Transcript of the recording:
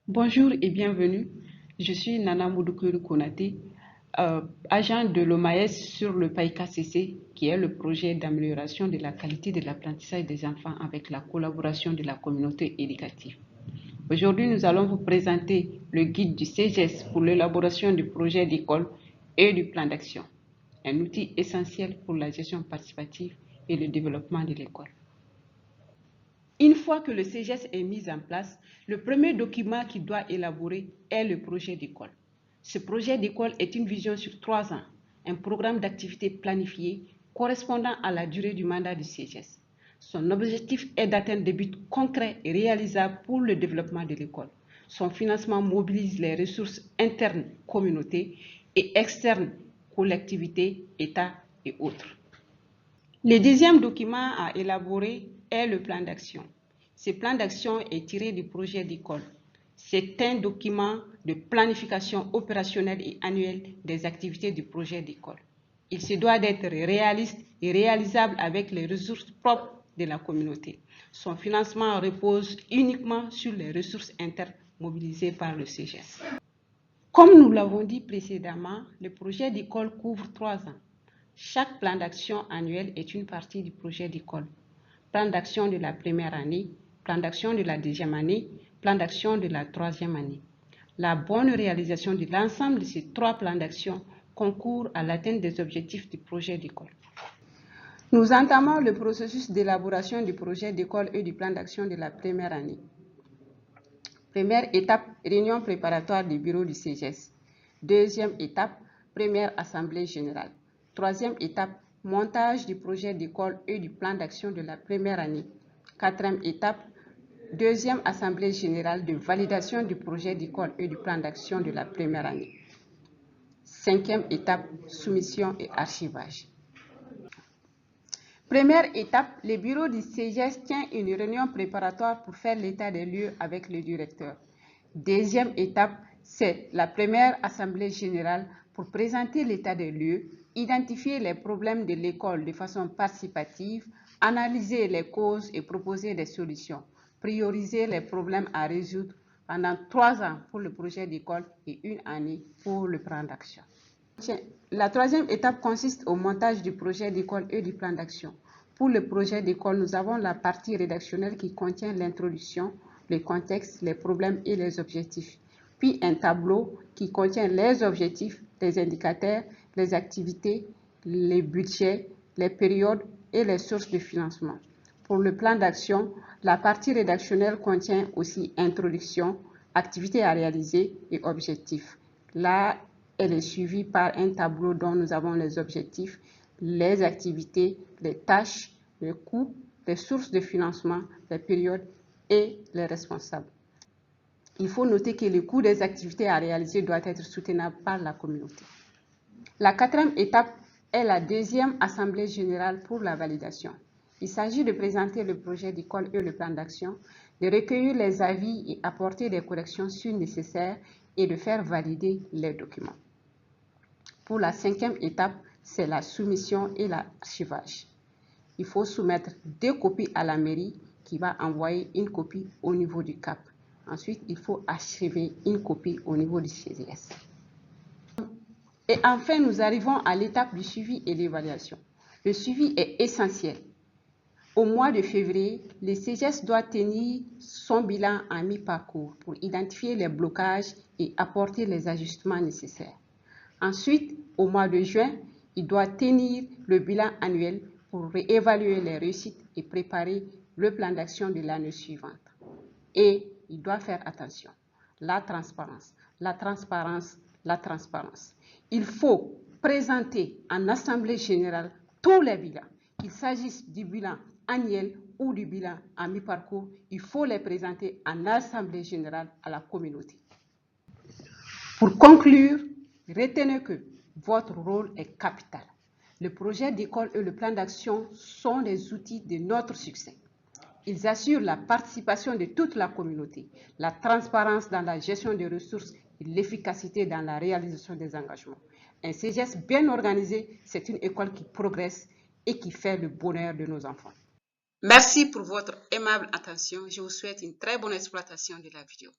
Bonjour et bienvenue. Je suis Nana Moudoukourou Konaté, agent de l'OMAES sur le PAIKCC, qui est le projet d'amélioration de la qualité de l'apprentissage des enfants avec la collaboration de la communauté éducative. Aujourd'hui, nous allons vous présenter le guide du CGES pour l'élaboration du projet d'école et du plan d'action, un outil essentiel pour la gestion participative et le développement de l'école. Une fois que le CGES est mis en place, le premier document qu'il doit élaborer est le projet d'école. Ce projet d'école est une vision sur 3 ans, un programme d'activité planifié correspondant à la durée du mandat du CGES. Son objectif est d'atteindre des buts concrets et réalisables pour le développement de l'école. Son financement mobilise les ressources internes, communautés, et externes, collectivités, États et autres. Le deuxième document à élaborer est le plan d'action. Ce plan d'action est tiré du projet d'école. C'est un document de planification opérationnelle et annuelle des activités du projet d'école. Il se doit d'être réaliste et réalisable avec les ressources propres de la communauté. Son financement repose uniquement sur les ressources internes mobilisées par le CGES. Comme nous l'avons dit précédemment, le projet d'école couvre 3 ans. Chaque plan d'action annuel est une partie du projet d'école. Plan d'action de la première année, plan d'action de la deuxième année, plan d'action de la troisième année. La bonne réalisation de l'ensemble de ces 3 plans d'action concourt à l'atteinte des objectifs du projet d'école. Nous entamons le processus d'élaboration du projet d'école et du plan d'action de la première année. Première étape, réunion préparatoire du bureau du CGES. Deuxième étape, première assemblée générale. Troisième étape, montage du projet d'école et du plan d'action de la première année. Quatrième étape, deuxième assemblée générale de validation du projet d'école et du plan d'action de la première année. Cinquième étape, soumission et archivage. Première étape, le bureau du CGES tient une réunion préparatoire pour faire l'état des lieux avec le directeur. Deuxième étape, c'est la première assemblée générale pour présenter l'état des lieux, identifier les problèmes de l'école de façon participative, analyser les causes et proposer des solutions, prioriser les problèmes à résoudre pendant 3 ans pour le projet d'école et 1 année pour le plan d'action. La troisième étape consiste au montage du projet d'école et du plan d'action. Pour le projet d'école, nous avons la partie rédactionnelle qui contient l'introduction, le contexte, les problèmes et les objectifs. Puis un tableau qui contient les objectifs, les indicateurs, les activités, les budgets, les périodes et les sources de financement. Pour le plan d'action, la partie rédactionnelle contient aussi introduction, activités à réaliser et objectifs. Là, elle est suivie par un tableau dont nous avons les objectifs, les activités, les tâches, les coûts, les sources de financement, les périodes et les responsables. Il faut noter que le coût des activités à réaliser doit être soutenable par la communauté. La quatrième étape est la deuxième assemblée générale pour la validation. Il s'agit de présenter le projet d'école et le plan d'action, de recueillir les avis et apporter des corrections si nécessaire et de faire valider les documents. Pour la cinquième étape, c'est la soumission et l'archivage. Il faut soumettre 2 copies à la mairie qui va envoyer une copie au niveau du CAP. Ensuite, il faut archiver une copie au niveau du CGES. Et enfin, nous arrivons à l'étape du suivi et l'évaluation. Le suivi est essentiel. Au mois de février, le CGES doit tenir son bilan à mi-parcours pour identifier les blocages et apporter les ajustements nécessaires. Ensuite, au mois de juin, il doit tenir le bilan annuel pour réévaluer les réussites et préparer le plan d'action de l'année suivante. Et il doit faire attention. La transparence, la transparence, la transparence. Il faut présenter en assemblée générale tous les bilans, qu'il s'agisse du bilan annuel ou du bilan à mi-parcours. Il faut les présenter en assemblée générale à la communauté. Pour conclure, retenez que votre rôle est capital. Le projet d'école et le plan d'action sont les outils de notre succès. Ils assurent la participation de toute la communauté, la transparence dans la gestion des ressources et l'efficacité dans la réalisation des engagements. Un CGES bien organisé, c'est une école qui progresse et qui fait le bonheur de nos enfants. Merci pour votre aimable attention. Je vous souhaite une très bonne exploitation de la vidéo.